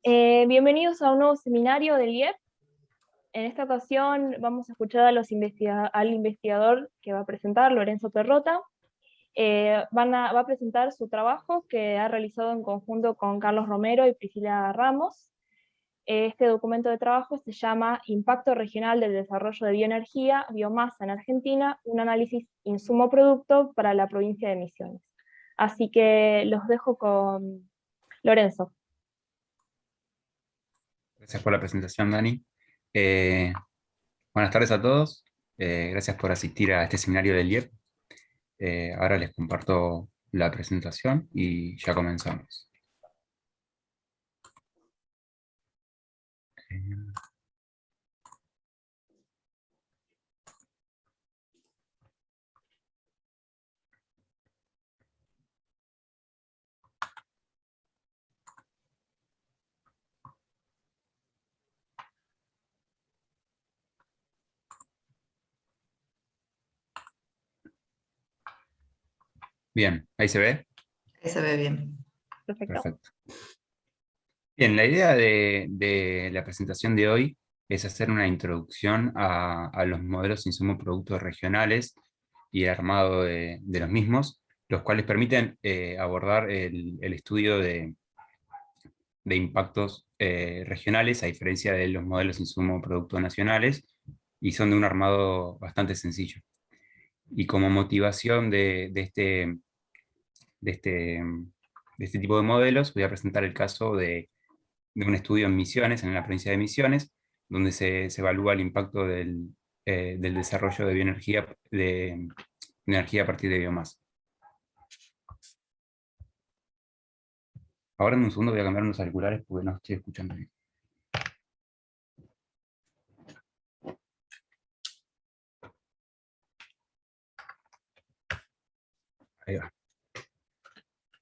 Bienvenidos a un nuevo seminario del IEP. En esta ocasión vamos a escuchar a al investigador que va a presentar, Lorenzo Perrota. Va a presentar su trabajo que ha realizado en conjunto con Carlos Romero y Priscila Ramos. Este documento de trabajo se llama Impacto Regional del Desarrollo de Bioenergía, Biomasa en Argentina, un análisis insumo-producto para la provincia de Misiones. Así que los dejo con Lorenzo. Gracias por la presentación, Dani. Buenas tardes a todos. Gracias por asistir a este seminario del IEP. Ahora les comparto la presentación y ya comenzamos. Bien, ¿ahí se ve? Ahí se ve bien. Perfecto. Perfecto. Bien, la idea de la presentación de hoy es hacer una introducción a los modelos insumo-productos regionales y el armado de los mismos, los cuales permiten abordar el estudio de impactos regionales, a diferencia de los modelos insumo-producto nacionales, y son de un armado bastante sencillo. Y como motivación de este, de este tipo de modelos, voy a presentar el caso de un estudio en Misiones, en la provincia de Misiones, donde se evalúa el impacto del desarrollo de bioenergía, de energía a partir de biomasa. Ahora en un segundo voy a cambiar unos auriculares porque no estoy escuchando bien. Ahí va.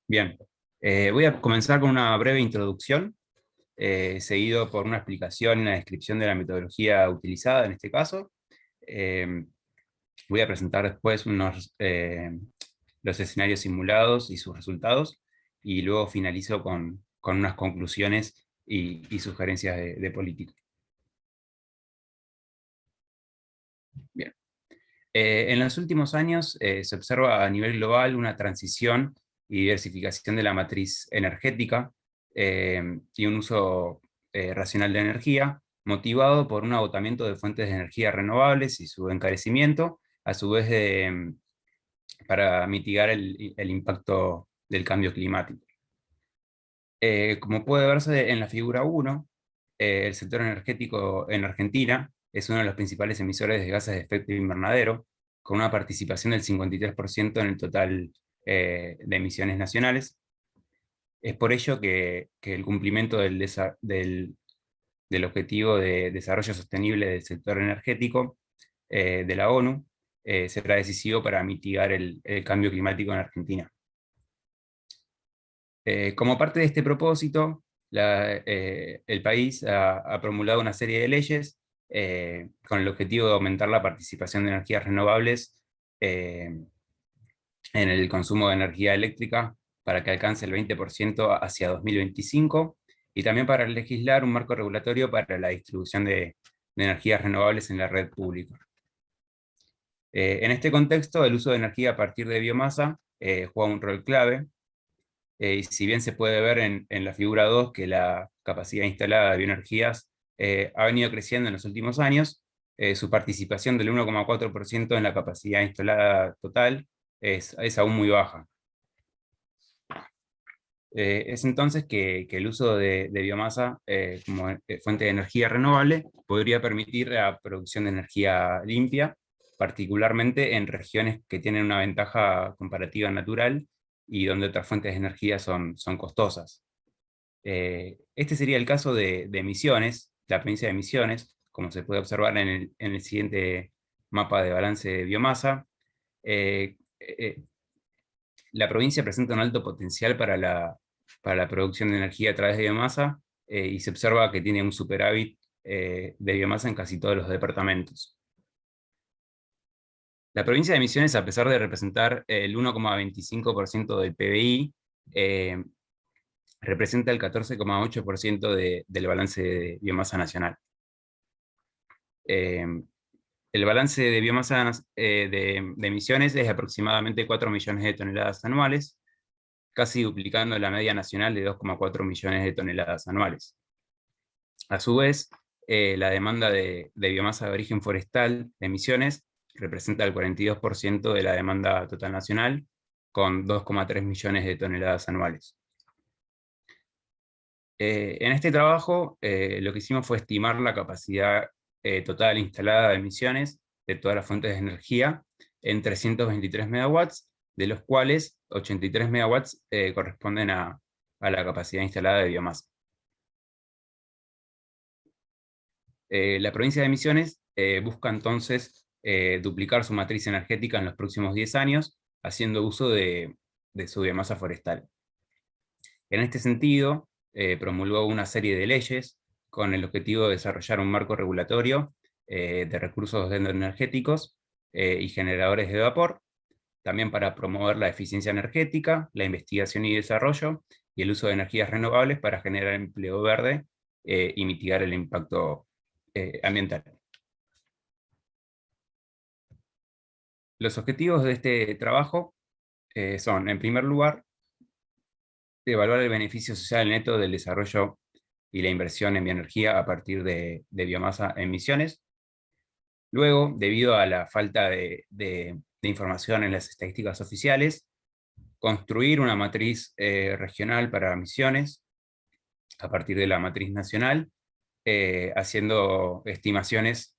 Bien, voy a comenzar con una breve introducción, seguido por una explicación y una descripción de la metodología utilizada en este caso. Voy a presentar después los escenarios simulados y sus resultados, y luego finalizo con unas conclusiones y sugerencias de política. Bien. En los últimos años se observa a nivel global una transición y diversificación de la matriz energética y un uso racional de energía, motivado por un agotamiento de fuentes de energía renovables y su encarecimiento, a su vez para mitigar el impacto del cambio climático. Como puede verse en la figura 1, el sector energético en Argentina es uno de los principales emisores de gases de efecto invernadero, con una participación del 53% en el total de emisiones nacionales. Es por ello que el cumplimiento del Objetivo de Desarrollo Sostenible del Sector Energético de la ONU será decisivo para mitigar el cambio climático en Argentina. Como parte de este propósito, el país ha promulgado una serie de leyes con el objetivo de aumentar la participación de energías renovables en el consumo de energía eléctrica para que alcance el 20% hacia 2025, y también para legislar un marco regulatorio para la distribución de energías renovables en la red pública. En este contexto, el uso de energía a partir de biomasa juega un rol clave. Y si bien se puede ver en la figura 2 que la capacidad instalada de bioenergías ha venido creciendo en los últimos años, su participación del 1,4% en la capacidad instalada total es aún muy baja. Es entonces que el uso de biomasa como fuente de energía renovable podría permitir la producción de energía limpia, particularmente en regiones que tienen una ventaja comparativa natural y donde otras fuentes de energía son costosas. Este sería el caso de Misiones, la provincia de Misiones, como se puede observar en el siguiente mapa de balance de biomasa. La provincia presenta un alto potencial para la producción de energía a través de biomasa, y se observa que tiene un superávit de biomasa en casi todos los departamentos. La provincia de Misiones, a pesar de representar el 1,25% del PBI, representa el 14,8% del balance de biomasa nacional. El balance de biomasa de emisiones es de aproximadamente 4 millones de toneladas anuales, casi duplicando la media nacional de 2,4 millones de toneladas anuales. A su vez, la demanda de biomasa de origen forestal de emisiones representa el 42% de la demanda total nacional, con 2,3 millones de toneladas anuales. En este trabajo, lo que hicimos fue estimar la capacidad total instalada de emisiones de todas las fuentes de energía en 323 megawatts, de los cuales 83 megawatts corresponden a la capacidad instalada de biomasa. La provincia de Misiones busca entonces duplicar su matriz energética en los próximos 10 años, haciendo uso de su biomasa forestal. En este sentido, promulgó una serie de leyes con el objetivo de desarrollar un marco regulatorio de recursos energéticos y generadores de vapor, también para promover la eficiencia energética, la investigación y desarrollo, y el uso de energías renovables para generar empleo verde y mitigar el impacto ambiental. Los objetivos de este trabajo son, en primer lugar, evaluar el beneficio social neto del desarrollo y la inversión en bioenergía a partir de biomasa en Misiones. Luego, debido a la falta de información en las estadísticas oficiales, construir una matriz regional para Misiones a partir de la matriz nacional, haciendo estimaciones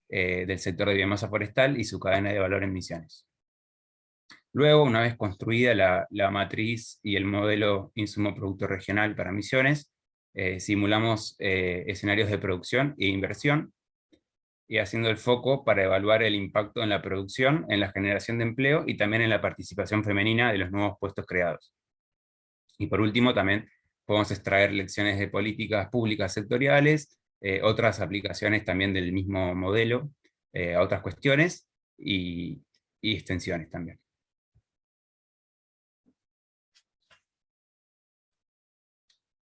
del sector de biomasa forestal y su cadena de valor en Misiones. Luego, una vez construida la matriz y el modelo insumo-producto regional para Misiones, simulamos escenarios de producción e inversión, y haciendo el foco para evaluar el impacto en la producción, en la generación de empleo y también en la participación femenina de los nuevos puestos creados. Y por último, también podemos extraer lecciones de políticas públicas sectoriales, otras aplicaciones también del mismo modelo, a otras cuestiones y extensiones también.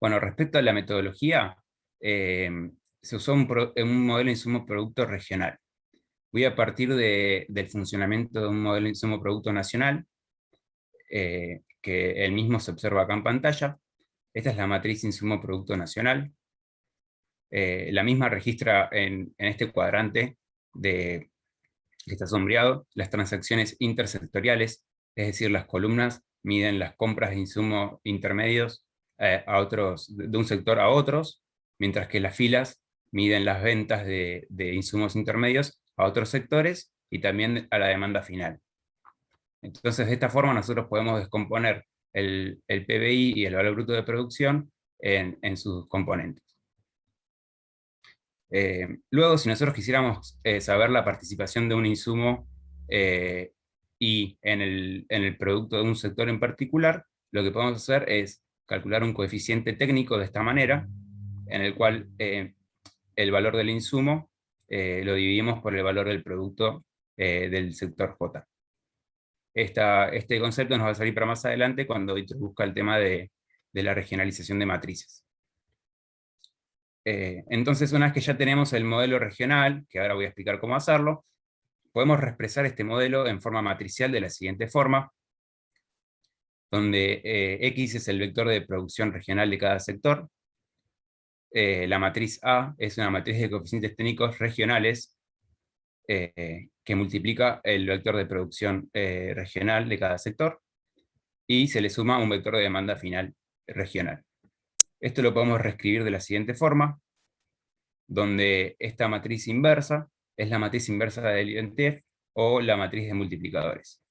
Bueno, respecto a la metodología, se usó un modelo insumo-producto regional. Voy a partir del funcionamiento de un modelo insumo-producto nacional, que el mismo se observa acá en pantalla. Esta es la matriz insumo-producto nacional. La misma registra en este cuadrante que está sombreado las transacciones intersectoriales, es decir, las columnas miden las compras de insumos intermedios de un sector a otros, mientras que las filas miden las ventas de insumos intermedios a otros sectores y también a la demanda final. Entonces, de esta forma nosotros podemos descomponer el PBI y el valor bruto de producción en sus componentes. Luego, si nosotros quisiéramos saber la participación de un insumo y en el producto de un sector en particular, lo que podemos hacer es calcular un coeficiente técnico de esta manera, en el cual el valor del insumo lo dividimos por el valor del producto del sector J. Este concepto nos va a salir para más adelante cuando introduzca el tema de la regionalización de matrices. Entonces, una vez que ya tenemos el modelo regional, que ahora voy a explicar cómo hacerlo, podemos reexpresar este modelo en forma matricial de la siguiente forma, donde X es el vector de producción regional de cada sector. La matriz A es una matriz de coeficientes técnicos regionales que multiplica el vector de producción regional de cada sector, y se le suma un vector de demanda final regional. Esto lo podemos reescribir de la siguiente forma, donde esta matriz inversa es la matriz inversa del INTF o la matriz de multiplicadores.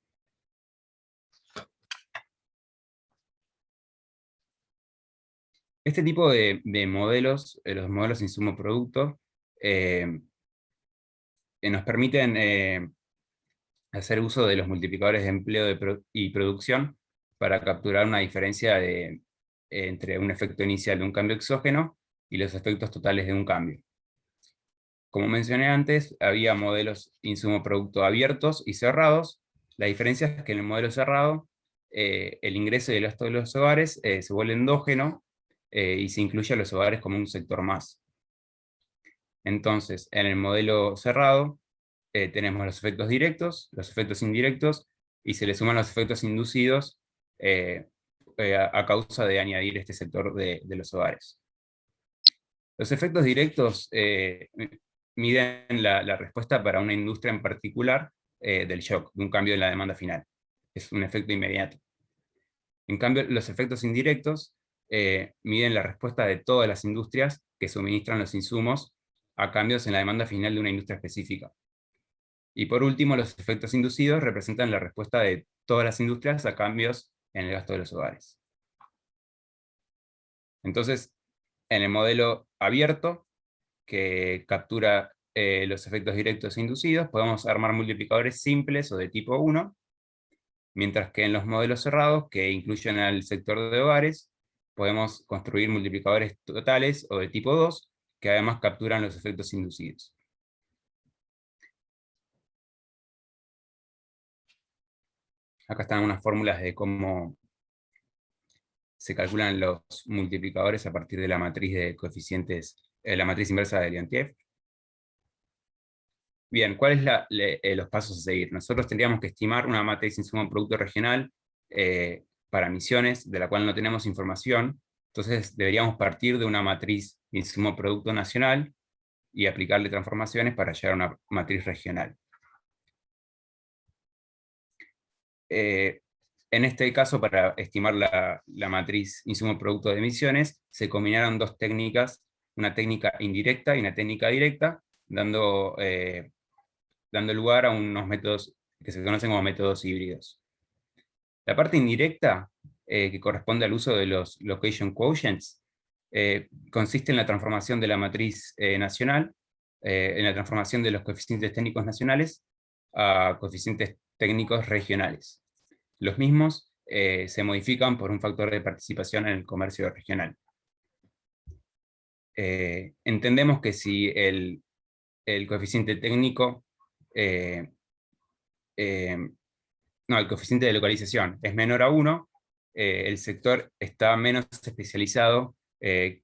Este tipo de modelos, los modelos insumo-producto, nos permiten hacer uso de los multiplicadores de empleo y producción para capturar una diferencia entre un efecto inicial de un cambio exógeno y los efectos totales de un cambio. Como mencioné antes, había modelos insumo-producto abiertos y cerrados. La diferencia es que en el modelo cerrado, el ingreso y el gasto de los hogares se vuelve endógeno, y se incluye a los hogares como un sector más. Entonces, en el modelo cerrado, tenemos los efectos directos, los efectos indirectos, y se le suman los efectos inducidos a causa de añadir este sector de los hogares. Los efectos directos miden la respuesta para una industria en particular del shock, de un cambio en la demanda final. Es un efecto inmediato. En cambio, los efectos indirectos miden la respuesta de todas las industrias que suministran los insumos a cambios en la demanda final de una industria específica. Y por último, los efectos inducidos representan la respuesta de todas las industrias a cambios en el gasto de los hogares. Entonces, en el modelo abierto, que captura los efectos directos e inducidos, podemos armar multiplicadores simples o de tipo 1, mientras que en los modelos cerrados, que incluyen al sector de hogares, podemos construir multiplicadores totales o de tipo 2, que además capturan los efectos inducidos. Acá están unas fórmulas de cómo se calculan los multiplicadores a partir de la matriz de coeficientes, la matriz inversa de Leontief. Bien, ¿cuáles son los pasos a seguir? Nosotros tendríamos que estimar una matriz insumo-producto regional para Misiones, de la cual no tenemos información. Entonces deberíamos partir de una matriz insumo-producto nacional y aplicarle transformaciones para llegar a una matriz regional. En este caso, para estimar la matriz insumo-producto de emisiones, se combinaron dos técnicas, una técnica indirecta y una técnica directa, dando lugar a unos métodos que se conocen como métodos híbridos. La parte indirecta, que corresponde al uso de los location quotients, consiste en la transformación de la matriz nacional, en la transformación de los coeficientes técnicos nacionales a coeficientes técnicos regionales. Los mismos se modifican por un factor de participación en el comercio regional. Entendemos que si el coeficiente técnico, el coeficiente de localización es menor a 1, el sector está menos especializado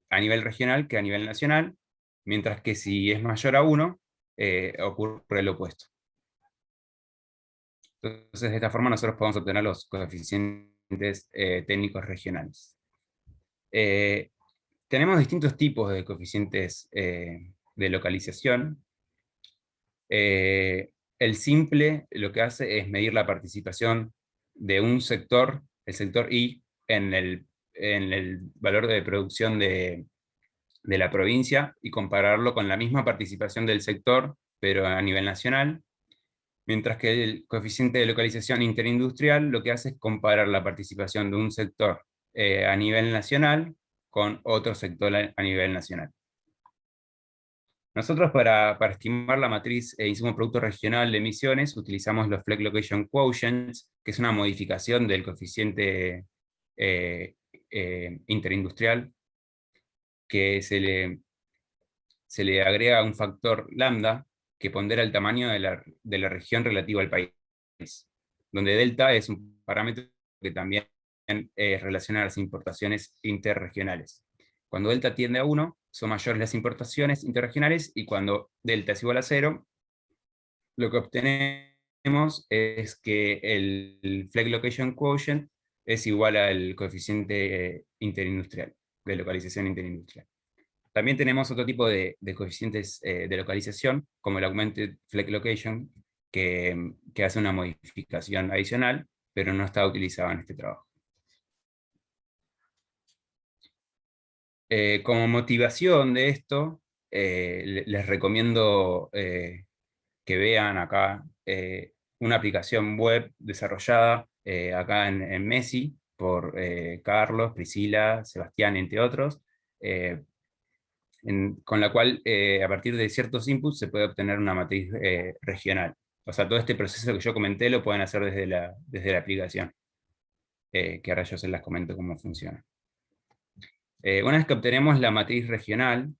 a nivel regional que a nivel nacional, mientras que si es mayor a 1, ocurre lo opuesto. Entonces, de esta forma nosotros podemos obtener los coeficientes técnicos regionales. Tenemos distintos tipos de coeficientes de localización. El simple lo que hace es medir la participación de un sector, el sector I, en el valor de producción de la provincia y compararlo con la misma participación del sector, pero a nivel nacional. Mientras que el coeficiente de localización interindustrial lo que hace es comparar la participación de un sector a nivel nacional con otro sector a nivel nacional. Nosotros para estimar la matriz insumo-producto regional de emisiones utilizamos los Flex Location Quotients, que es una modificación del coeficiente interindustrial, que se le agrega un factor lambda que pondera el tamaño de la región relativa al país, donde delta es un parámetro que también relaciona a las importaciones interregionales. Cuando delta tiende a 1, son mayores las importaciones interregionales, y cuando delta es igual a 0, lo que obtenemos es que el Flex Location Quotient es igual al coeficiente interindustrial, de localización interindustrial. También tenemos otro tipo de coeficientes de localización, como el Augmented Flex Location, que hace una modificación adicional, pero no está utilizado en este trabajo. Como motivación de esto, les recomiendo que vean acá una aplicación web desarrollada acá en MESI por Carlos, Priscila, Sebastián, entre otros, con la cual a partir de ciertos inputs se puede obtener una matriz regional. O sea, todo este proceso que yo comenté lo pueden hacer desde la aplicación, que ahora yo se las comento cómo funciona. Una vez que obtenemos la matriz regional,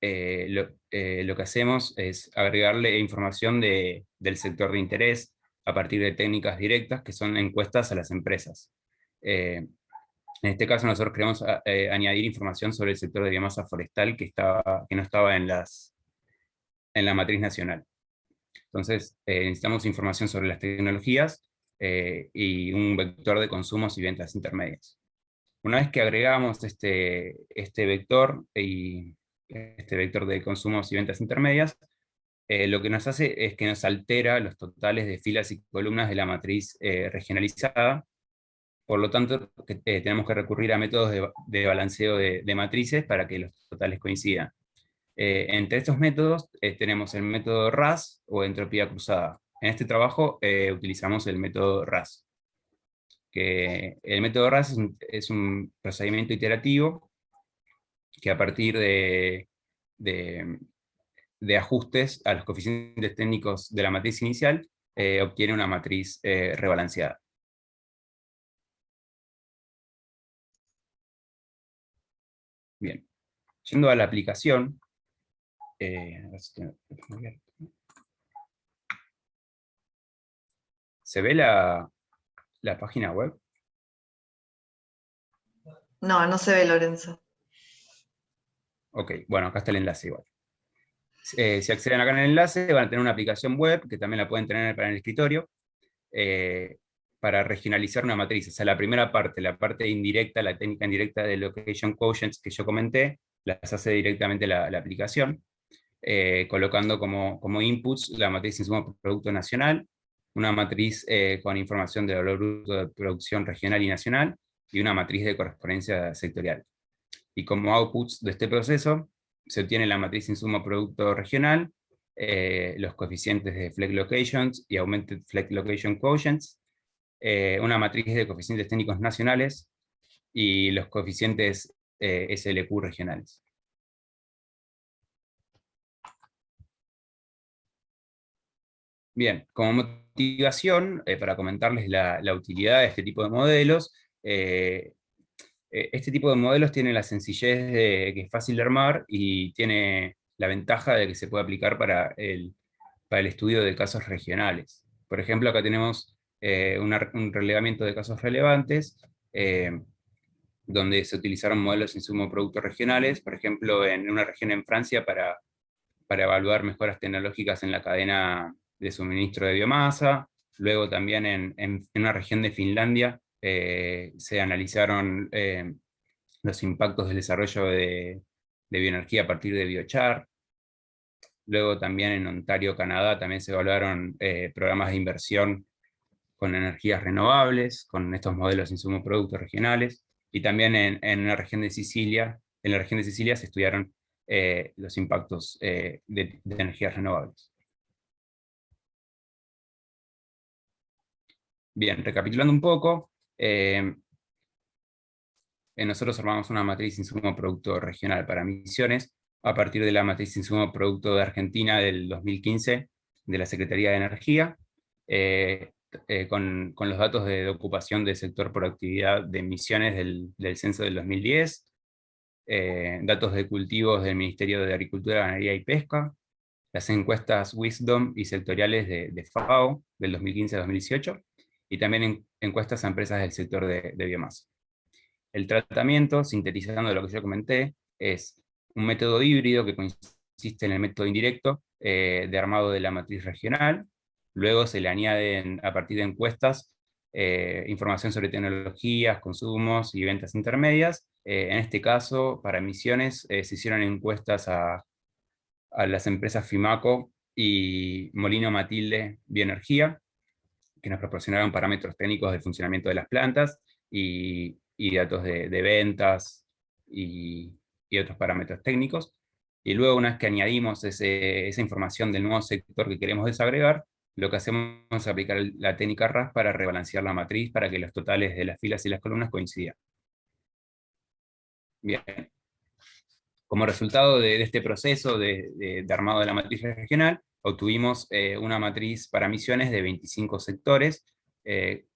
lo que hacemos es agregarle información del sector de interés a partir de técnicas directas, que son encuestas a las empresas. En este caso nosotros queremos añadir información sobre el sector de biomasa forestal que no estaba en la matriz nacional. Entonces, necesitamos información sobre las tecnologías y un vector de consumos y ventas intermedias. Una vez que agregamos este vector de consumos y ventas intermedias, lo que nos hace es que nos altera los totales de filas y columnas de la matriz regionalizada. Por lo tanto, tenemos que recurrir a métodos de balanceo de matrices para que los totales coincidan. Entre estos métodos tenemos el método RAS o entropía cruzada. En este trabajo utilizamos el método RAS. El método RAS es un procedimiento iterativo que a partir de ajustes a los coeficientes técnicos de la matriz inicial obtiene una matriz rebalanceada. Bien, yendo a la aplicación, ¿se ve la página web? No, no se ve, Lorenzo. Ok, bueno, acá está el enlace igual. Si acceden acá en el enlace, van a tener una aplicación web, que también la pueden tener para el escritorio, para regionalizar una matriz. O sea, la primera parte, la parte indirecta, la técnica indirecta de location quotients que yo comenté, las hace directamente la aplicación, colocando como inputs la matriz insumo producto nacional, una matriz con información de valor bruto de producción regional y nacional, y una matriz de correspondencia sectorial. Y como outputs de este proceso, se obtiene la matriz insumo producto regional, los coeficientes de flex locations y augmented flex location quotients, una matriz de coeficientes técnicos nacionales y los coeficientes SLQ regionales. Bien, como motivación, para comentarles la utilidad de este tipo de modelos, este tipo de modelos tiene la sencillez de que es fácil de armar y tiene la ventaja de que se puede aplicar para el estudio de casos regionales. Por ejemplo, acá tenemos un relevamiento de casos relevantes, donde se utilizaron modelos de insumo productos regionales, por ejemplo, en una región en Francia para evaluar mejoras tecnológicas en la cadena de suministro de biomasa. Luego también en una región de Finlandia se analizaron los impactos del desarrollo de bioenergía a partir de biochar. Luego también en Ontario, Canadá, también se evaluaron programas de inversión con energías renovables, con estos modelos de insumos productos regionales, y también en la región de Sicilia, se estudiaron los impactos de energías renovables. Bien, recapitulando un poco, nosotros armamos una matriz insumo producto regional para Misiones, a partir de la matriz insumo producto de Argentina del 2015, de la Secretaría de Energía, con los datos de ocupación del sector por actividad de Misiones del censo del 2010, datos de cultivos del Ministerio de Agricultura, Ganadería y Pesca, las encuestas Wisdom y sectoriales de FAO del 2015 a 2018, y también encuestas a empresas del sector de biomasa. El tratamiento, sintetizando lo que yo comenté, es un método híbrido que consiste en el método indirecto de armado de la matriz regional. Luego se le añaden, a partir de encuestas, información sobre tecnologías, consumos y ventas intermedias. En este caso, para Misiones, se hicieron encuestas a las empresas Fimaco y Molino Matilde Bioenergía, que nos proporcionaron parámetros técnicos de funcionamiento de las plantas y datos de ventas y otros parámetros técnicos. Y luego, una vez que añadimos esa información del nuevo sector que queremos desagregar, lo que hacemos es aplicar la técnica RAS para rebalancear la matriz para que los totales de las filas y las columnas coincidan. Bien. Como resultado de este proceso de armado de la matriz regional, obtuvimos una matriz para Misiones de 25 sectores,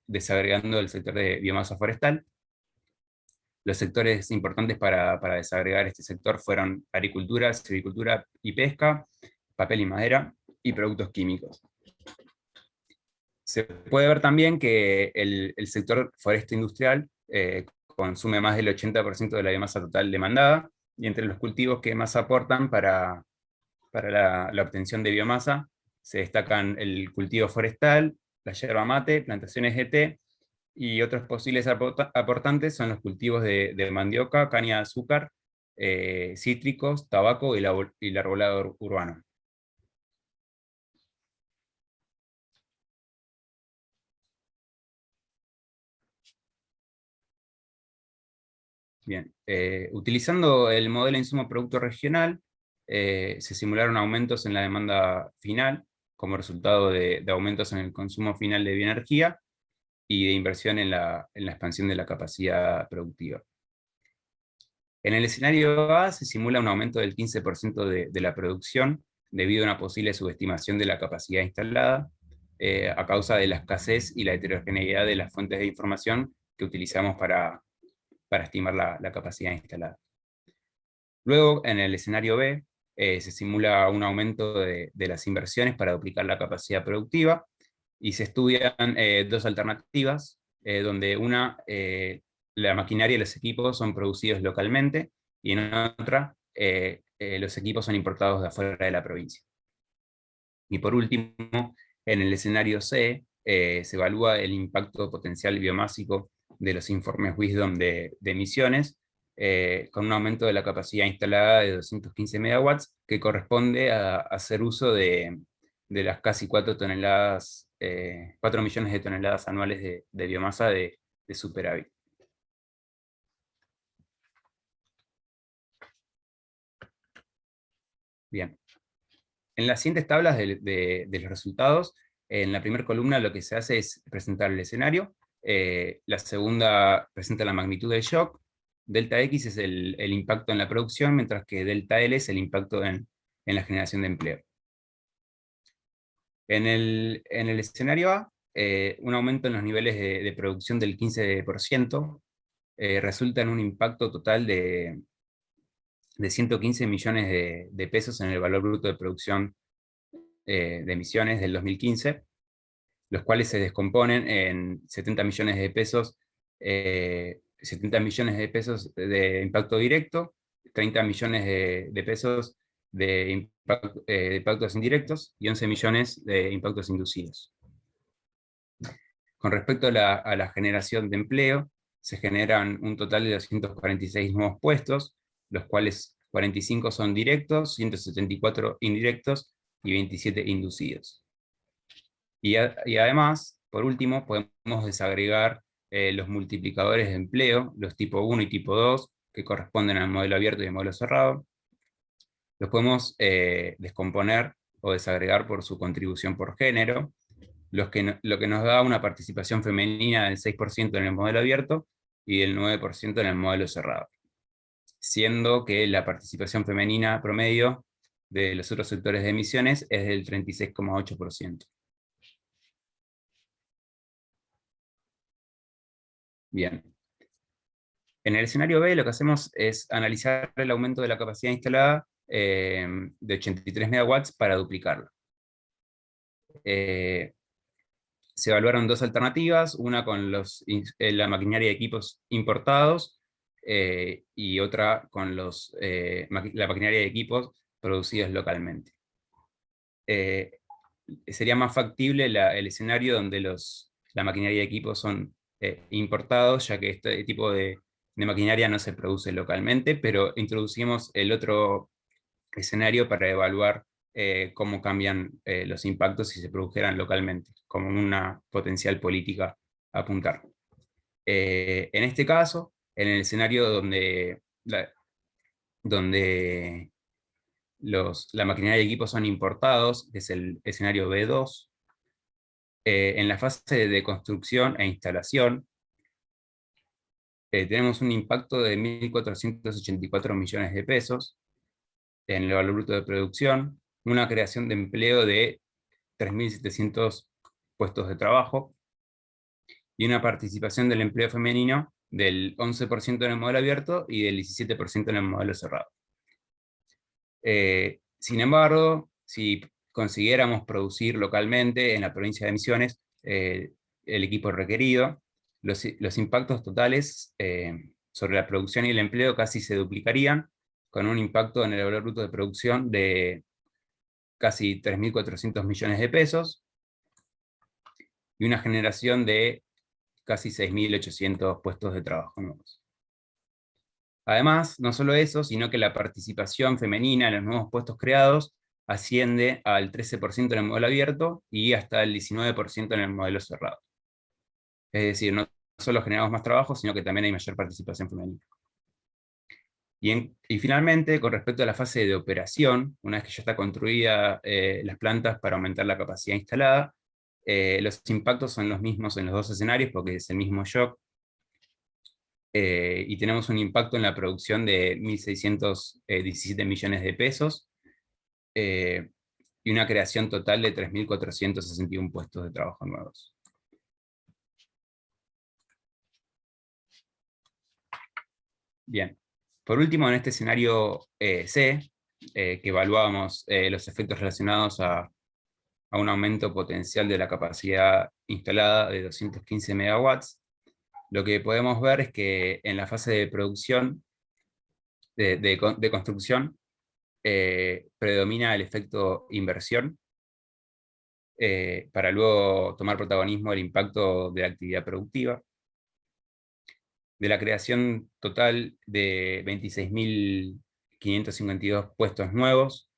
desagregando el sector de biomasa forestal. Los sectores importantes para desagregar este sector fueron agricultura, silvicultura y pesca, papel y madera, y productos químicos. Se puede ver también que el sector forestal industrial consume más del 80% de la biomasa total demandada, y entre los cultivos que más aportan para la obtención de biomasa se destacan el cultivo forestal, la yerba mate, plantaciones de té, y otros posibles aportantes son los cultivos de mandioca, caña de azúcar, cítricos, tabaco y el arbolado urbano. Bien, utilizando el modelo insumo-producto regional, se simularon aumentos en la demanda final, como resultado de aumentos en el consumo final de bioenergía y de inversión en la expansión de la capacidad productiva. En el escenario A se simula un aumento del 15% de la producción, debido a una posible subestimación de la capacidad instalada, a causa de la escasez y la heterogeneidad de las fuentes de información que utilizamos para estimar la capacidad instalada. Luego, en el escenario B, se simula un aumento de las inversiones para duplicar la capacidad productiva, y se estudian dos alternativas, donde una, la maquinaria y los equipos son producidos localmente, y en otra, los equipos son importados de afuera de la provincia. Y por último, en el escenario C, se evalúa el impacto potencial biomásico de los informes Wisdom de emisiones, con un aumento de la capacidad instalada de 215 megawatts, que corresponde a hacer uso de las casi 4 millones de toneladas anuales de biomasa de superávit. Bien. En las siguientes tablas de los resultados, en la primera columna lo que se hace es presentar el escenario, la segunda presenta la magnitud del shock, delta X es el impacto en la producción, mientras que delta L es el impacto en la generación de empleo. En el escenario A, un aumento en los niveles de producción del 15% resulta en un impacto total de 115 millones de pesos en el valor bruto de producción de emisiones del 2015, los cuales se descomponen en 70 millones de pesos, 70 millones de pesos de impacto directo, 30 millones de pesos de impactos indirectos y 11 millones de impactos inducidos. Con respecto a la generación de empleo, se generan un total de 246 nuevos puestos, los cuales 45 son directos, 174 indirectos y 27 inducidos. Y además, por último, podemos desagregar los multiplicadores de empleo, los tipo 1 y tipo 2, que corresponden al modelo abierto y al modelo cerrado. Los podemos descomponer o desagregar por su contribución por género, lo que nos da una participación femenina del 6% en el modelo abierto y del 9% en el modelo cerrado, siendo que la participación femenina promedio de los otros sectores de emisiones es del 36,8%. Bien. En el escenario B lo que hacemos es analizar el aumento de la capacidad instalada de 83 megawatts para duplicarlo. Se evaluaron dos alternativas, una con la maquinaria y equipos importados, y otra con la maquinaria y equipos producidos localmente. Sería más factible el escenario donde la maquinaria y equipos son importados, ya que este tipo de maquinaria no se produce localmente, pero introducimos el otro escenario para evaluar cómo cambian los impactos si se produjeran localmente, como una potencial política a apuntar. En este caso, en el escenario donde la maquinaria y equipos son importados, que es el escenario B2, en la fase de construcción e instalación, tenemos un impacto de 1.484 millones de pesos en el valor bruto de producción, una creación de empleo de 3.700 puestos de trabajo, y una participación del empleo femenino del 11% en el modelo abierto y del 17% en el modelo cerrado. Sin embargo, si consiguiéramos producir localmente en la provincia de Misiones el equipo requerido, los impactos totales sobre la producción y el empleo casi se duplicarían, con un impacto en el valor bruto de producción de casi 3.400 millones de pesos, y una generación de casi 6.800 puestos de trabajo nuevos. Además, no solo eso, sino que la participación femenina en los nuevos puestos creados asciende al 13% en el modelo abierto y hasta el 19% en el modelo cerrado. Es decir, no solo generamos más trabajo, sino que también hay mayor participación femenina. Y finalmente, con respecto a la fase de operación, una vez que ya está construida las plantas para aumentar la capacidad instalada, los impactos son los mismos en los dos escenarios porque es el mismo shock, y tenemos un impacto en la producción de 1.617 millones de pesos, y una creación total de 3.461 puestos de trabajo nuevos. Bien, por último, en este escenario C, que evaluábamos los efectos relacionados a un aumento potencial de la capacidad instalada de 215 megawatts, lo que podemos ver es que en la fase de producción, de construcción, predomina el efecto inversión, para luego tomar protagonismo el impacto de la actividad productiva. De la creación total de 26.552 puestos nuevos,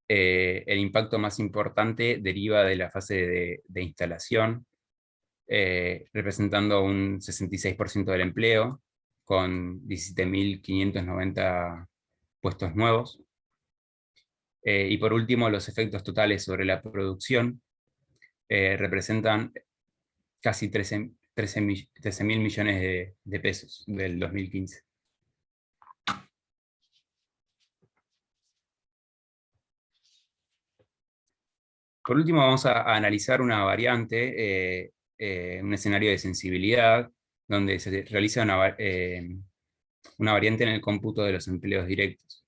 el impacto más importante deriva de la fase de instalación, representando un 66% del empleo, con 17.590 puestos nuevos. Y por último, los efectos totales sobre la producción representan casi 13.000 millones de pesos del 2015. Por último, vamos a analizar una variante, un escenario de sensibilidad, donde se realiza una variante en el cómputo de los empleos directos.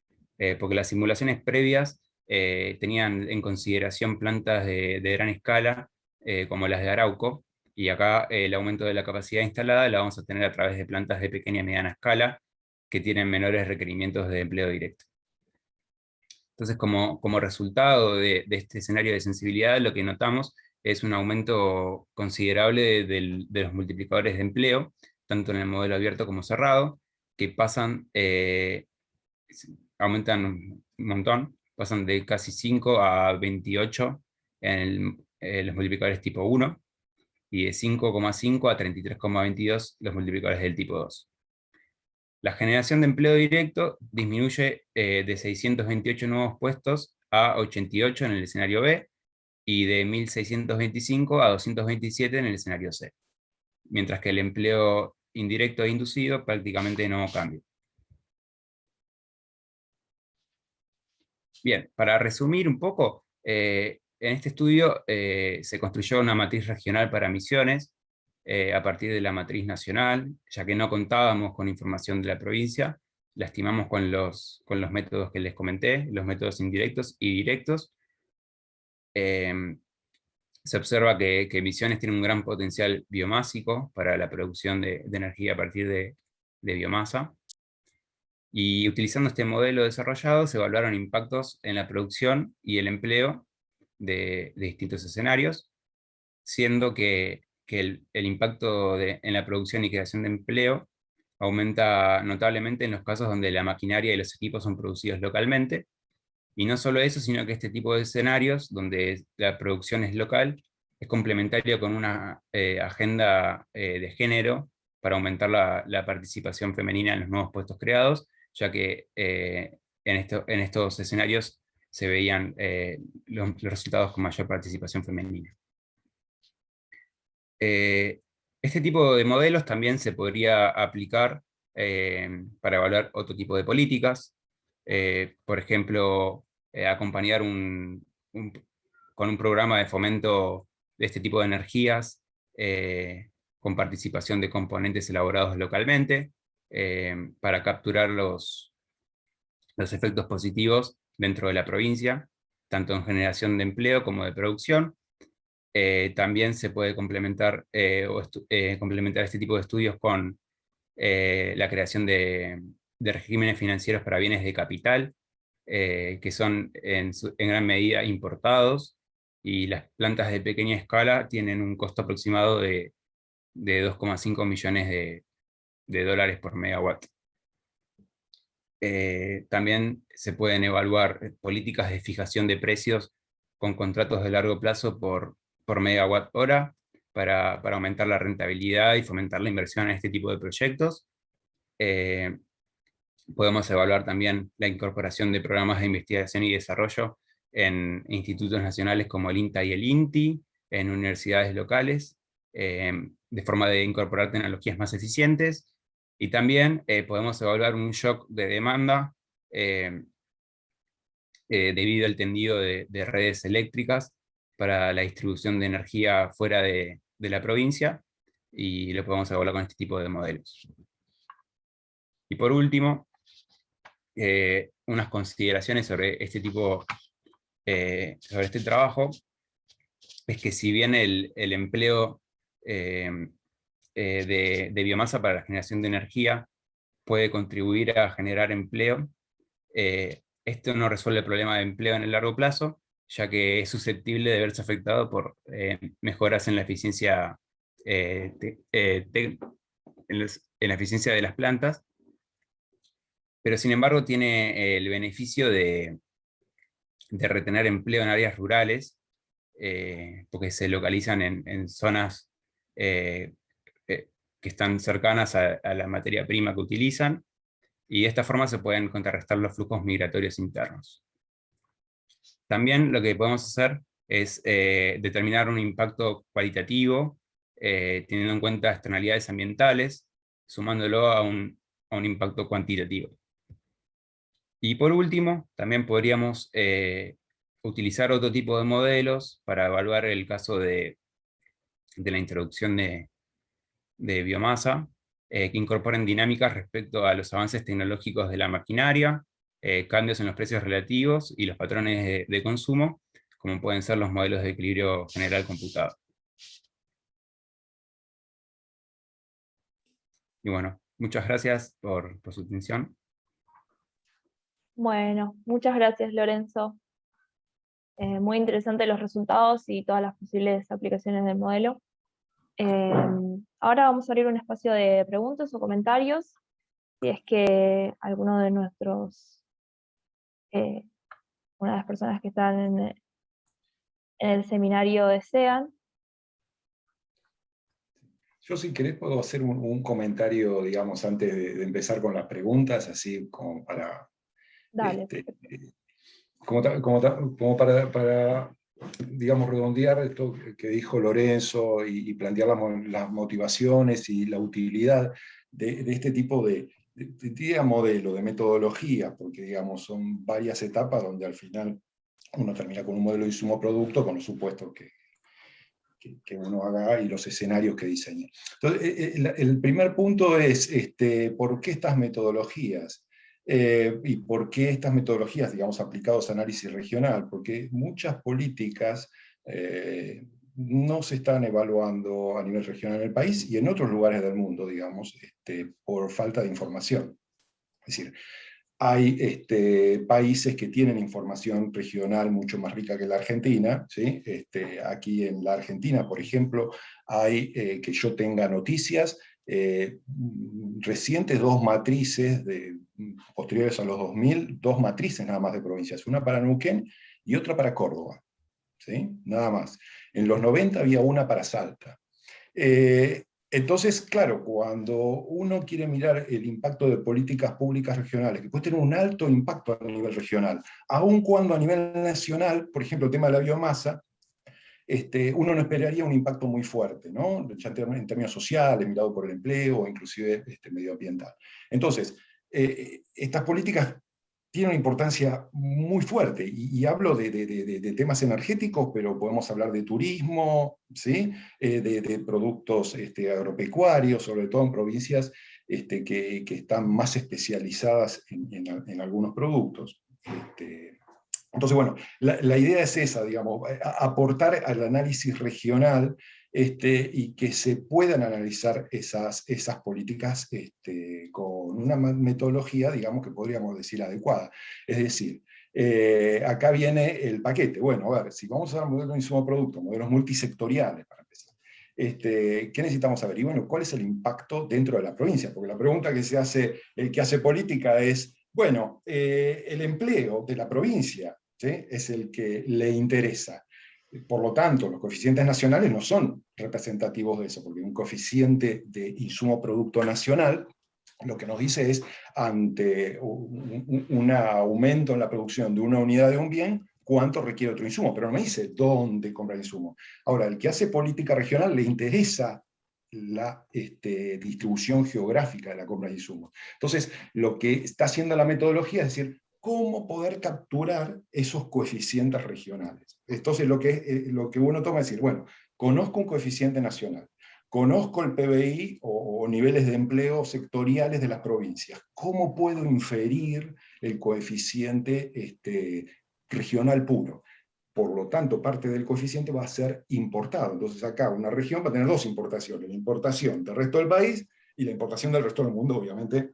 Porque las simulaciones previas tenían en consideración plantas de gran escala, como las de Arauco, y acá el aumento de la capacidad instalada la vamos a tener a través de plantas de pequeña y mediana escala, que tienen menores requerimientos de empleo directo. Entonces, como resultado de este escenario de sensibilidad, lo que notamos es un aumento considerable de los multiplicadores de empleo, tanto en el modelo abierto como cerrado, que aumentan un montón, pasan de casi 5 a 28 en los multiplicadores tipo 1, y de 5,5 a 33,22 los multiplicadores del tipo 2. La generación de empleo directo disminuye de 628 nuevos puestos a 88 en el escenario B, y de 1.625 a 227 en el escenario C, mientras que el empleo indirecto e inducido prácticamente no cambia. Bien, para resumir un poco, en este estudio se construyó una matriz regional para Misiones, a partir de la matriz nacional, ya que no contábamos con información de la provincia. La estimamos con los métodos que les comenté, los métodos indirectos y directos. Se observa que Misiones tiene un gran potencial biomásico para la producción de energía a partir de biomasa. Y utilizando este modelo desarrollado, se evaluaron impactos en la producción y el empleo de distintos escenarios, siendo que el impacto en la producción y creación de empleo aumenta notablemente en los casos donde la maquinaria y los equipos son producidos localmente. Y no solo eso, sino que este tipo de escenarios, donde la producción es local, es complementario con una agenda de género para aumentar la participación femenina en los nuevos puestos creados, ya que en estos escenarios se veían los resultados con mayor participación femenina. Este tipo de modelos también se podría aplicar para evaluar otro tipo de políticas. Por ejemplo, acompañar con un programa de fomento de este tipo de energías, con participación de componentes elaborados localmente, para capturar los efectos positivos dentro de la provincia, tanto en generación de empleo como de producción, También se puede complementar, complementar este tipo de estudios con la creación de regímenes financieros para bienes de capital, que son en gran medida importados, y las plantas de pequeña escala tienen un costo aproximado de 2,5 millones de dólares por megawatt. También se pueden evaluar políticas de fijación de precios con contratos de largo plazo por megawatt hora para aumentar la rentabilidad y fomentar la inversión en este tipo de proyectos. Podemos evaluar también la incorporación de programas de investigación y desarrollo en institutos nacionales como el INTA y el INTI, en universidades locales, de forma de incorporar tecnologías más eficientes. Y también podemos evaluar un shock de demanda debido al tendido de redes eléctricas para la distribución de energía fuera de la provincia, y lo podemos evaluar con este tipo de modelos. Y por último, unas consideraciones sobre este tipo, sobre este trabajo, es que si bien el empleo de biomasa para la generación de energía puede contribuir a generar empleo, esto no resuelve el problema de empleo en el largo plazo, ya que es susceptible de verse afectado por mejoras en la eficiencia, en la eficiencia de las plantas, pero sin embargo tiene el beneficio de retener empleo en áreas rurales, porque se localizan en zonas que están cercanas a la materia prima que utilizan, y de esta forma se pueden contrarrestar los flujos migratorios internos. También lo que podemos hacer es determinar un impacto cualitativo, teniendo en cuenta externalidades ambientales, sumándolo a un impacto cuantitativo. Y por último, también podríamos utilizar otro tipo de modelos para evaluar el caso de la introducción de biomasa, que incorporen dinámicas respecto a los avances tecnológicos de la maquinaria, cambios en los precios relativos y los patrones de consumo, como pueden ser los modelos de equilibrio general computado. Y bueno, muchas gracias por su atención. Bueno, muchas gracias, Lorenzo. Muy interesantes los resultados y todas las posibles aplicaciones del modelo. Ahora vamos a abrir un espacio de preguntas o comentarios, si es que alguno de una de las personas que están en el seminario desean. Yo, si querés, puedo hacer un comentario, digamos, antes de empezar con las preguntas, así como para... Dale. Como para, digamos, redondear esto que dijo Lorenzo y plantear las motivaciones y la utilidad de este tipo de modelo, de metodología, porque, digamos, son varias etapas donde al final uno termina con un modelo de insumo-producto con los supuestos que uno haga y los escenarios que diseñe. Entonces, el primer punto es, ¿por qué estas metodologías? ¿Y por qué estas metodologías, digamos, aplicadas a análisis regional? Porque muchas políticas no se están evaluando a nivel regional en el país y en otros lugares del mundo, digamos, por falta de información. Es decir, hay países que tienen información regional mucho más rica que la Argentina, ¿sí? Aquí en la Argentina, por ejemplo, hay, que yo tenga noticias, recientes 2 matrices posteriores a los 2000, 2 matrices nada más de provincias, una para Neuquén y otra para Córdoba, ¿sí? Nada más. En los 90 había una para Salta. Entonces, claro, cuando uno quiere mirar el impacto de políticas públicas regionales, que puede tener un alto impacto a nivel regional, aun cuando a nivel nacional, por ejemplo, el tema de la biomasa, uno no esperaría un impacto muy fuerte, ¿no? Ya en términos sociales, mirado por el empleo, o inclusive medioambiental. Entonces, estas políticas tienen una importancia muy fuerte, y hablo de temas energéticos, pero podemos hablar de turismo, ¿sí? De productos agropecuarios, sobre todo en provincias que están más especializadas en algunos productos. Entonces, bueno, la idea es esa, digamos, aportar al análisis regional y que se puedan analizar esas políticas con una metodología, digamos, que podríamos decir adecuada. Es decir, acá viene el paquete. Bueno, a ver, si vamos a dar modelos de insumo-producto, modelos multisectoriales, para empezar, ¿qué necesitamos saber? Y bueno, ¿cuál es el impacto dentro de la provincia? Porque la pregunta que se hace el que hace política es, bueno, el empleo de la provincia, ¿sí?, es el que le interesa. Por lo tanto, los coeficientes nacionales no son representativos de eso, porque un coeficiente de insumo-producto nacional lo que nos dice es, ante un aumento en la producción de una unidad de un bien, cuánto requiere otro insumo, pero no me dice dónde compra el insumo. Ahora, el que hace política regional le interesa la distribución geográfica de la compra de insumos. Entonces, lo que está haciendo la metodología es decir, cómo poder capturar esos coeficientes regionales. Entonces, lo que uno toma es decir, bueno, conozco un coeficiente nacional, conozco el PBI o niveles de empleo sectoriales de las provincias. ¿Cómo puedo inferir el coeficiente regional puro? Por lo tanto, parte del coeficiente va a ser importado. Entonces acá una región va a tener dos importaciones, la importación del resto del país y la importación del resto del mundo, obviamente,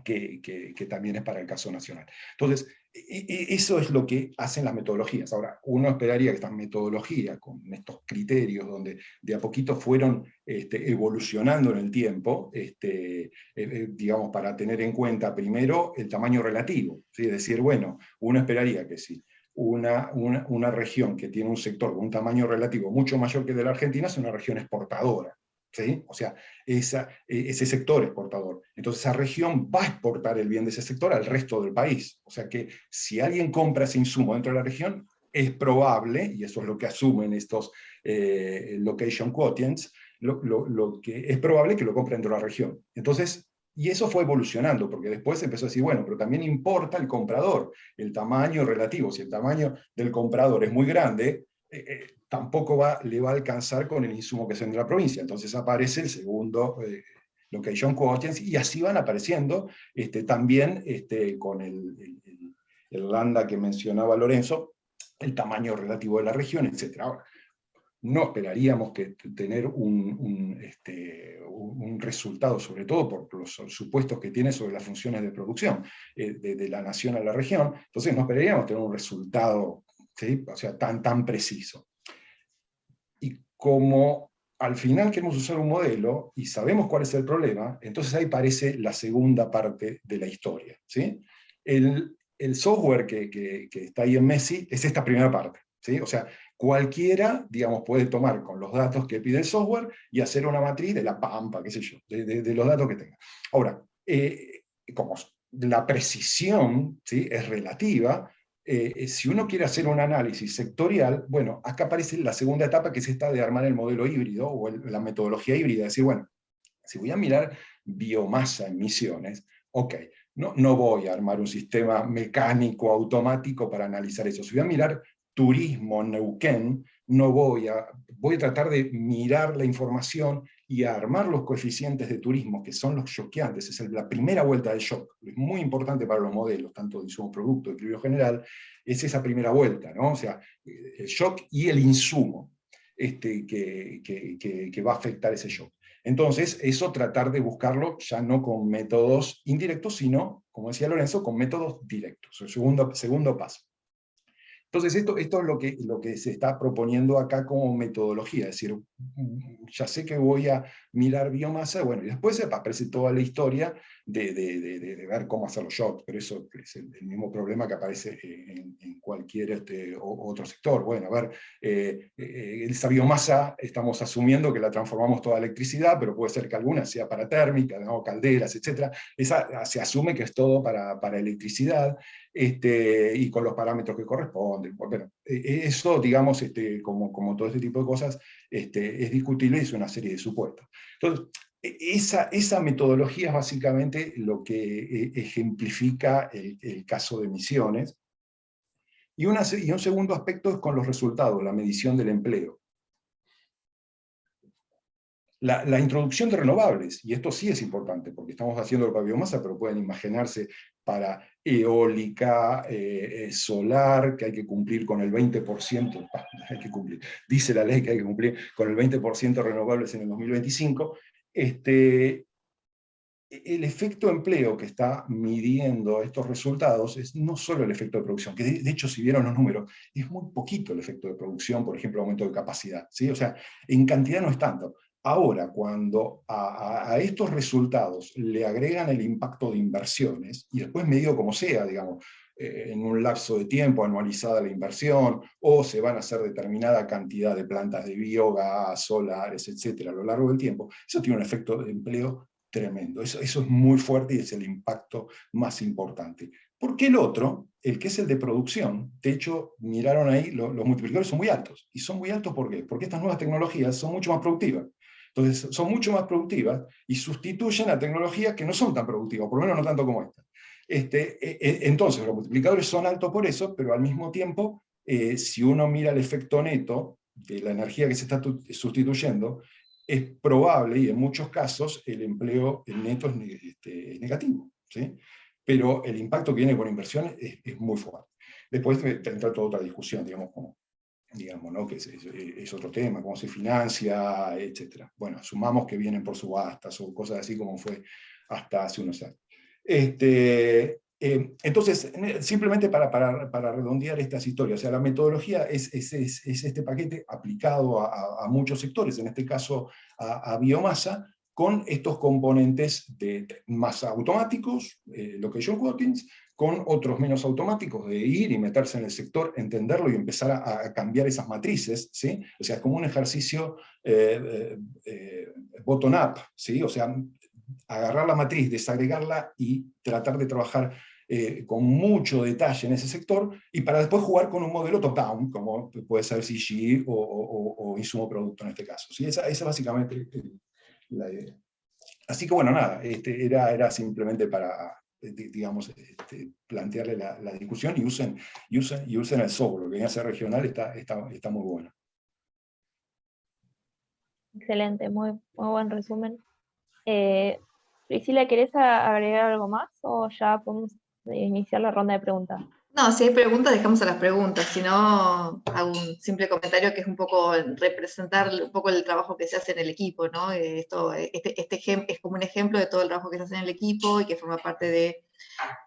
que también es para el caso nacional. Entonces, eso es lo que hacen las metodologías. Ahora, uno esperaría que estas metodologías, con estos criterios, donde de a poquito fueron evolucionando en el tiempo, digamos, para tener en cuenta primero el tamaño relativo, ¿sí? Es decir, bueno, uno esperaría que si una región que tiene un sector con un tamaño relativo mucho mayor que el de la Argentina es una región exportadora, ¿sí? O sea, ese sector exportador. Entonces esa región va a exportar el bien de ese sector al resto del país. O sea que si alguien compra ese insumo dentro de la región, es probable, y eso es lo que asumen estos location quotients, lo que es probable que lo compre dentro de la región. Entonces, y eso fue evolucionando, porque después se empezó a decir, bueno, pero también importa el comprador, el tamaño relativo. Si el tamaño del comprador es muy grande, tampoco le va a alcanzar con el insumo que es en la provincia. Entonces aparece el segundo location quotients, y así van apareciendo también con el lambda que mencionaba Lorenzo, el tamaño relativo de la región, etc. Ahora, no esperaríamos que tener un resultado, sobre todo por los supuestos que tiene sobre las funciones de producción de la nación a la región. Entonces no esperaríamos tener un resultado, ¿sí?, o sea, tan preciso. Y como al final queremos usar un modelo y sabemos cuál es el problema, entonces ahí aparece la segunda parte de la historia, ¿sí? El software que está ahí en Messi es esta primera parte, ¿sí? O sea, cualquiera, digamos, puede tomar con los datos que pide el software y hacer una matriz de la pampa, qué sé yo, de los datos que tenga. Ahora, como la precisión, ¿sí?, es relativa, si uno quiere hacer un análisis sectorial, bueno, acá aparece la segunda etapa, que es esta de armar el modelo híbrido, o la metodología híbrida, es decir, bueno, si voy a mirar biomasa en Misiones, ok, no voy a armar un sistema mecánico, automático para analizar eso. Si voy a mirar turismo en Neuquén, voy a tratar de mirar la información y a armar los coeficientes de turismo, que son los choqueantes, es la primera vuelta del shock, es muy importante para los modelos, tanto de insumo producto, de equilibrio general, es esa primera vuelta, ¿no? O sea, el shock y el insumo que va a afectar ese shock. Entonces, eso tratar de buscarlo ya no con métodos indirectos, sino, como decía Lorenzo, con métodos directos, el segundo paso. Entonces, esto es lo que se está proponiendo acá como metodología, es decir, ya sé que voy a mirar biomasa, bueno, y después aparece toda la historia de ver cómo hacer los shocks, pero eso es el mismo problema que aparece en cualquier otro sector. Bueno, a ver, esa biomasa estamos asumiendo que la transformamos toda a electricidad, pero puede ser que alguna sea para térmica, ¿no?, calderas, etc. Esa se asume que es todo para electricidad, y con los parámetros que corresponden. Bueno, eso, digamos, como todo este tipo de cosas, es discutible y es una serie de supuestos. Entonces, esa metodología es básicamente lo que ejemplifica el caso de Misiones. Y un segundo aspecto es con los resultados, la medición del empleo. La introducción de renovables, y esto sí es importante, porque estamos haciendo la biomasa, pero pueden imaginarse para eólica, solar, que hay que cumplir con el 20%, hay que cumplir, dice la ley que hay que cumplir con el 20% renovables en el 2025, el efecto empleo que está midiendo estos resultados es no solo el efecto de producción, que de hecho si vieron los números, es muy poquito el efecto de producción, por ejemplo, aumento de capacidad, ¿sí? O sea, en cantidad no es tanto. Ahora, cuando a estos resultados le agregan el impacto de inversiones, y después medido como sea, digamos, en un lapso de tiempo anualizada la inversión, o se van a hacer determinada cantidad de plantas de biogás, solares, etcétera, a lo largo del tiempo, eso tiene un efecto de empleo tremendo. Eso es muy fuerte y es el impacto más importante. Porque el otro, el que es el de producción, de hecho, miraron ahí, los multiplicadores son muy altos. ¿Y son muy altos por qué? Porque estas nuevas tecnologías son mucho más productivas. Entonces, son mucho más productivas y sustituyen a tecnologías que no son tan productivas, por lo menos no tanto como esta. Entonces, los multiplicadores son altos por eso, pero al mismo tiempo, si uno mira el efecto neto de la energía que se está sustituyendo, es probable, y en muchos casos, el empleo el neto es negativo, ¿sí? Pero el impacto que viene con inversiones es muy fuerte. Después entra toda otra discusión, digamos, ¿no? Que es otro tema, cómo se financia, etc. Bueno, sumamos que vienen por subastas o cosas así como fue hasta hace unos años. Entonces, simplemente para redondear estas historias, o sea, la metodología es este paquete aplicado a muchos sectores, en este caso a biomasa, con estos componentes de masa automáticos, location quotings, con otros menos automáticos, de ir y meterse en el sector, entenderlo y empezar a cambiar esas matrices, ¿sí? O sea, es como un ejercicio bottom-up, ¿sí? O sea, agarrar la matriz, desagregarla y tratar de trabajar con mucho detalle en ese sector, y para después jugar con un modelo top-down, como puede ser CG o insumo producto en este caso. ¿Sí? Esa básicamente la idea. Así que bueno, nada, era simplemente para, digamos, plantearle la discusión y usen el software, lo que viene a ser regional está muy bueno. Excelente, muy buen resumen. Priscila, ¿querés agregar algo más o ya podemos iniciar la ronda de preguntas? No, si hay preguntas, dejamos a las preguntas, si no, hago un simple comentario que es un poco representar un poco el trabajo que se hace en el equipo, ¿no? Es como un ejemplo de todo el trabajo que se hace en el equipo y que forma parte de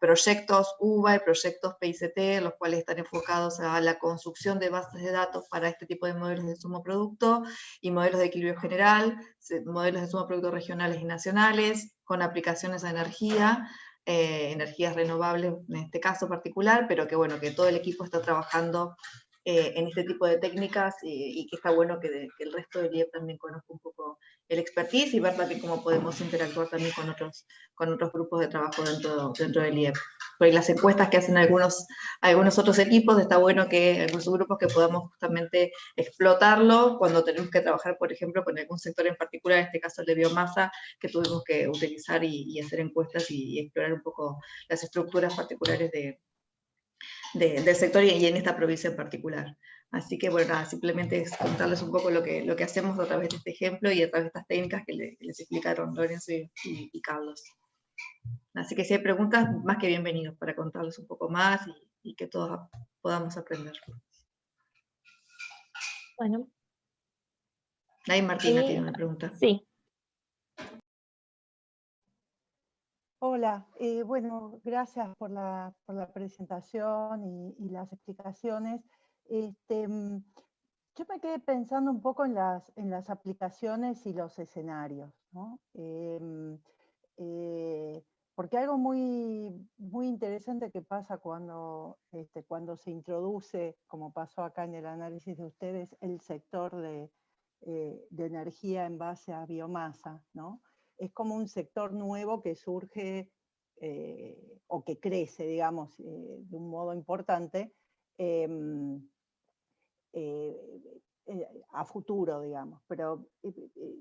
proyectos UBA y proyectos PICT, los cuales están enfocados a la construcción de bases de datos para este tipo de modelos de sumo producto y modelos de equilibrio general, modelos de sumo producto regionales y nacionales, con aplicaciones a energía, energías renovables en este caso particular, pero que bueno, que todo el equipo está trabajando en este tipo de técnicas y que está bueno que el resto del IEP también conozca un poco el expertise y ver también cómo podemos interactuar también con otros grupos de trabajo dentro del IEP. Porque las encuestas que hacen algunos otros equipos, está bueno que algunos grupos que podamos justamente explotarlo cuando tenemos que trabajar, por ejemplo, con algún sector en particular, en este caso el de biomasa, que tuvimos que utilizar y hacer encuestas y explorar un poco las estructuras particulares del sector y en esta provincia en particular. Así que bueno, nada, simplemente es contarles un poco lo que hacemos a través de este ejemplo y a través de estas técnicas que les explicaron Lorenzo y Carlos. Así que si hay preguntas, más que bienvenidos para contarles un poco más y que todos podamos aprender. Bueno. Ahí Martina tiene una pregunta. Sí. Hola, bueno, gracias por la presentación y las explicaciones. Yo me quedé pensando un poco en las aplicaciones y los escenarios, ¿no? Porque algo muy, muy interesante que pasa cuando se introduce, como pasó acá en el análisis de ustedes, el sector de energía en base a biomasa, ¿no? Es como un sector nuevo que surge o que crece, digamos, de un modo importante a futuro, digamos. Pero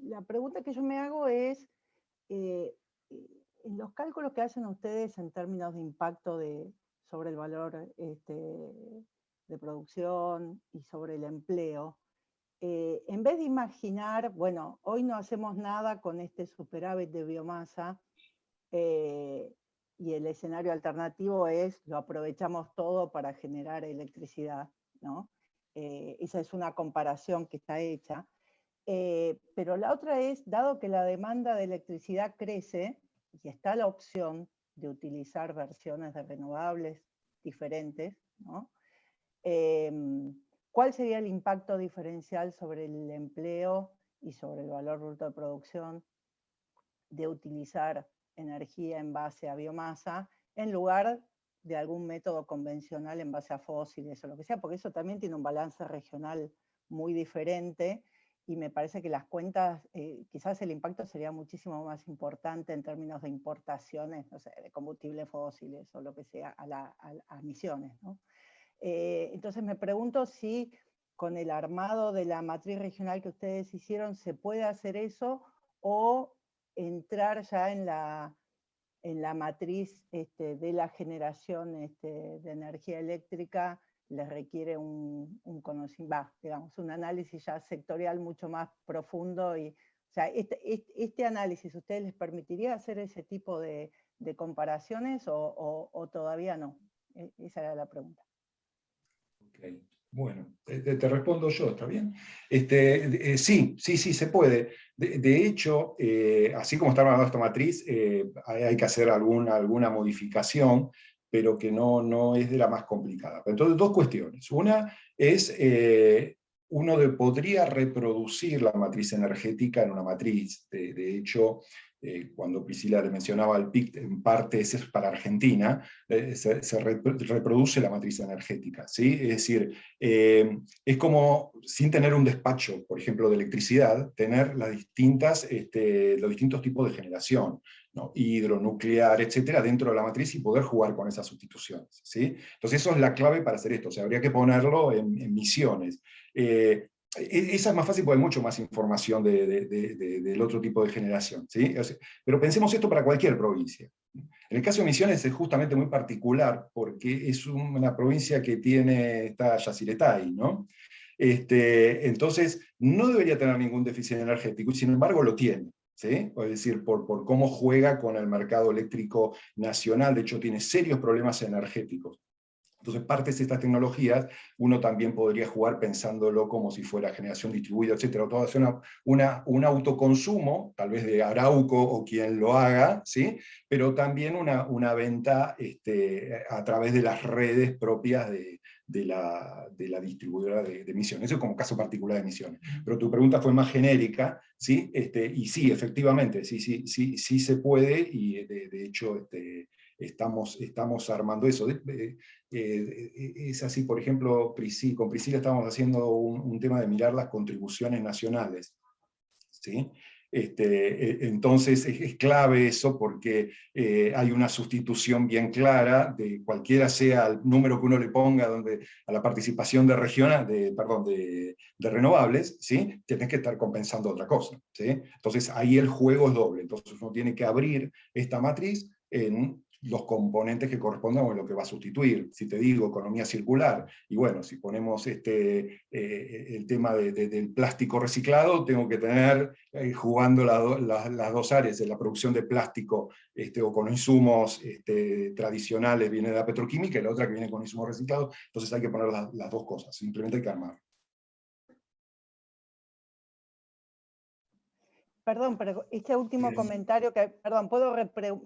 la pregunta que yo me hago es, en los cálculos que hacen ustedes en términos de impacto sobre el valor de producción y sobre el empleo, en vez de imaginar, bueno, hoy no hacemos nada con este superávit de biomasa, y el escenario alternativo es lo aprovechamos todo para generar electricidad, ¿no? Esa es una comparación que está hecha. Pero la otra es, dado que la demanda de electricidad crece, y está la opción de utilizar versiones de renovables diferentes, ¿no? ¿Cuál sería el impacto diferencial sobre el empleo y sobre el valor bruto de producción de utilizar energía en base a biomasa en lugar de algún método convencional en base a fósiles o lo que sea? Porque eso también tiene un balance regional muy diferente, y me parece que las cuentas, quizás el impacto sería muchísimo más importante en términos de importaciones, no sé, de combustibles fósiles o lo que sea, a emisiones, ¿no? Entonces me pregunto si con el armado de la matriz regional que ustedes hicieron se puede hacer eso, o entrar ya en la matriz de la generación de energía eléctrica les requiere un conocimiento, digamos, un análisis ya sectorial mucho más profundo. Y, o sea, este análisis, ¿ustedes les permitiría hacer ese tipo de comparaciones o todavía no? Esa era la pregunta. Okay. Bueno, te respondo yo, ¿está bien? Sí, se puede. De hecho, así como está armada esta matriz, hay que hacer alguna modificación, pero que no es de la más complicada. Entonces, dos cuestiones. Una es, uno podría reproducir la matriz energética en una matriz. De hecho, cuando Priscila le mencionaba el PIC, en parte ese es para Argentina, se reproduce la matriz energética, ¿sí? Es decir, es como, sin tener un despacho, por ejemplo, de electricidad, tener los distintos tipos de generación, ¿no? Hidronuclear, etcétera, dentro de la matriz y poder jugar con esas sustituciones, ¿sí? Entonces eso es la clave para hacer esto, o sea, habría que ponerlo en misiones. Esa es más fácil porque hay mucho más información del otro tipo de generación, ¿sí? Pero pensemos esto para cualquier provincia. En el caso de Misiones es justamente muy particular porque es una provincia que está Yacyretá, ¿no? Entonces no debería tener ningún déficit energético, y sin embargo lo tiene, ¿sí? Es decir, por cómo juega con el mercado eléctrico nacional, de hecho tiene serios problemas energéticos. Entonces, partes de estas tecnologías, uno también podría jugar pensándolo como si fuera generación distribuida, etc. Todo hacer un autoconsumo, tal vez de Arauco o quien lo haga, ¿sí? Pero también una venta a través de las redes propias de la distribuidora de Misiones. Eso es como caso particular de Misiones. Pero tu pregunta fue más genérica, ¿sí? Y sí, efectivamente, sí se puede, y de hecho estamos armando eso. Es así, por ejemplo, con Priscila estamos haciendo un tema de mirar las contribuciones nacionales, ¿sí? Entonces es clave eso, porque hay una sustitución bien clara de cualquiera sea el número que uno le ponga a la participación de renovables, ¿sí? Tienes que estar compensando otra cosa, ¿sí? Entonces ahí el juego es doble, entonces uno tiene que abrir esta matriz en los componentes que correspondan o lo que va a sustituir. Si te digo economía circular, y bueno, si ponemos el tema del plástico reciclado, tengo que tener jugando las dos áreas, de la producción de plástico o con insumos tradicionales, viene de la petroquímica, y la otra que viene con insumos reciclados. Entonces hay que poner las dos cosas, simplemente hay que armar. Perdón, pero este último comentario, perdón, ¿puedo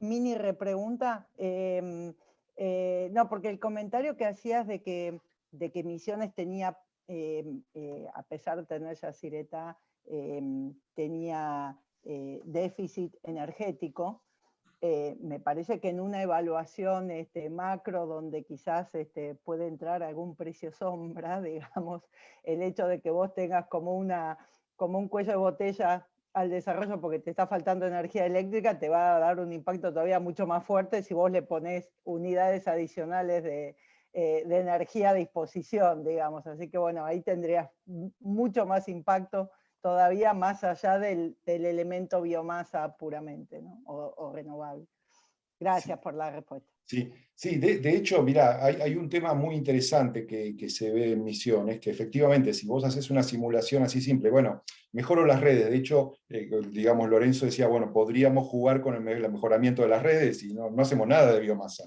mini repregunta? No, porque el comentario que hacías de que Misiones tenía, a pesar de tener Yacyretá, tenía déficit energético, me parece que en una evaluación macro, donde quizás puede entrar algún precio sombra, digamos, el hecho de que vos tengas como un cuello de botella al desarrollo porque te está faltando energía eléctrica, te va a dar un impacto todavía mucho más fuerte si vos le ponés unidades adicionales de energía a disposición, digamos. Así que bueno, ahí tendrías mucho más impacto todavía más allá del elemento biomasa puramente, ¿no? o renovable. Gracias por la respuesta. Sí, sí, de hecho, mirá, hay un tema muy interesante que se ve en misiones, que efectivamente, si vos haces una simulación así simple, bueno, mejoro las redes. De hecho, digamos, Lorenzo decía, bueno, podríamos jugar con el mejoramiento de las redes y no hacemos nada de biomasa.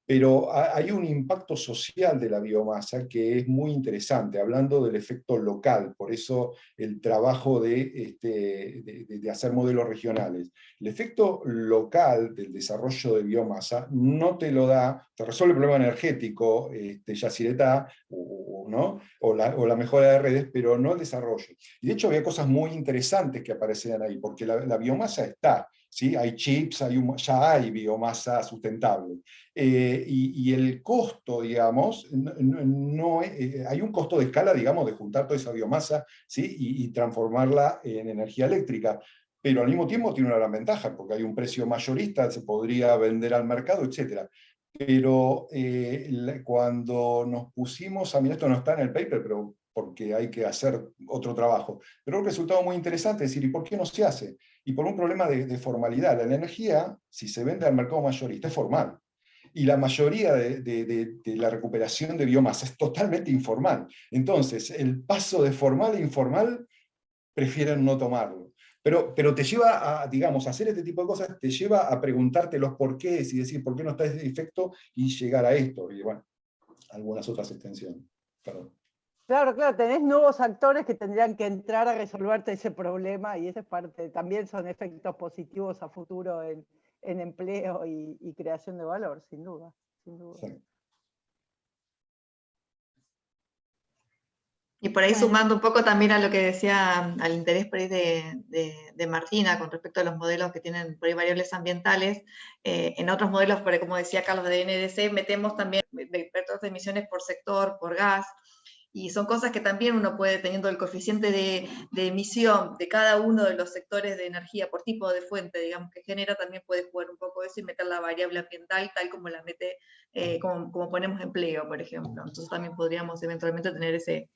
Pero hay un impacto social de la biomasa que es muy interesante, hablando del efecto local, por eso el trabajo de hacer modelos regionales. El efecto local del desarrollo de biomasa no te lo da, te resuelve el problema energético, Yacyretá, ¿no? o la mejora de redes, pero no el desarrollo. Y de hecho había cosas muy interesantes que aparecían ahí, porque la biomasa está, ¿sí? Hay chips, ya hay biomasa sustentable. Y el costo, digamos, hay un costo de escala, digamos, de juntar toda esa biomasa, ¿sí? y transformarla en energía eléctrica, pero al mismo tiempo tiene una gran ventaja, porque hay un precio mayorista, se podría vender al mercado, etc. Pero cuando nos pusimos, a mí esto no está en el paper, pero porque hay que hacer otro trabajo, pero un resultado muy interesante, es decir, ¿y por qué no se hace? Y por un problema de formalidad. La energía, si se vende al mercado mayorista, es formal. Y la mayoría de la recuperación de biomasa es totalmente informal. Entonces, el paso de formal a informal prefieren no tomarlo. Pero te lleva a, digamos, hacer este tipo de cosas, te lleva a preguntarte los porqués y decir por qué no está ese efecto y llegar a esto. Y bueno, algunas otras extensiones. Perdón. Claro, tenés nuevos actores que tendrían que entrar a resolverte ese problema y esa es parte, también son efectos positivos a futuro en empleo y creación de valor, sin duda. Sin duda. Sí. Y por ahí Bueno. sumando un poco también a lo que decía, al interés por ahí de Martina con respecto a los modelos que tienen por ahí variables ambientales, en otros modelos, por ahí, como decía Carlos de NDC, metemos también vectores de emisiones por sector, por gas, y son cosas que también uno puede, teniendo el coeficiente de emisión de cada uno de los sectores de energía por tipo de fuente, digamos, que genera, también puede jugar un poco eso y meter la variable ambiental tal como la mete, como ponemos empleo, por ejemplo. Entonces también podríamos eventualmente tener ese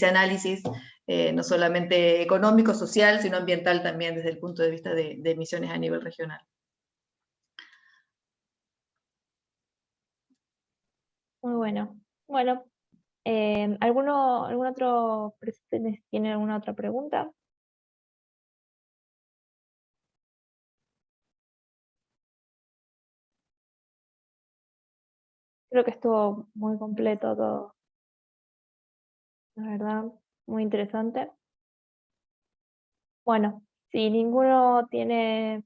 análisis, no solamente económico, social, sino ambiental también desde el punto de vista de emisiones a nivel regional. Muy bueno. Bueno, ¿algún otro presente tiene alguna otra pregunta? Creo que estuvo muy completo todo. La verdad, muy interesante. Bueno, si ninguno tiene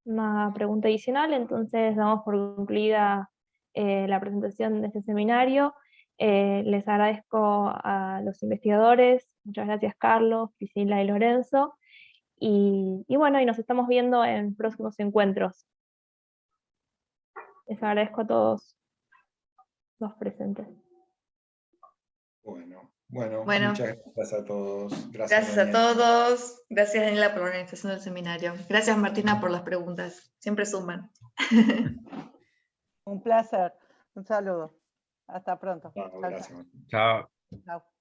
una pregunta adicional, entonces damos por concluida la presentación de este seminario. Les agradezco a los investigadores, muchas gracias Carlos, Priscila y Lorenzo, y bueno, y nos estamos viendo en próximos encuentros. Les agradezco a todos los presentes. Bueno, muchas gracias a todos. Gracias a todos. Gracias, Daniela, por la organización del seminario. Gracias, Martina, por las preguntas. Siempre suman. Un placer. Un saludo. Hasta pronto. Gracias. Chao. Chao.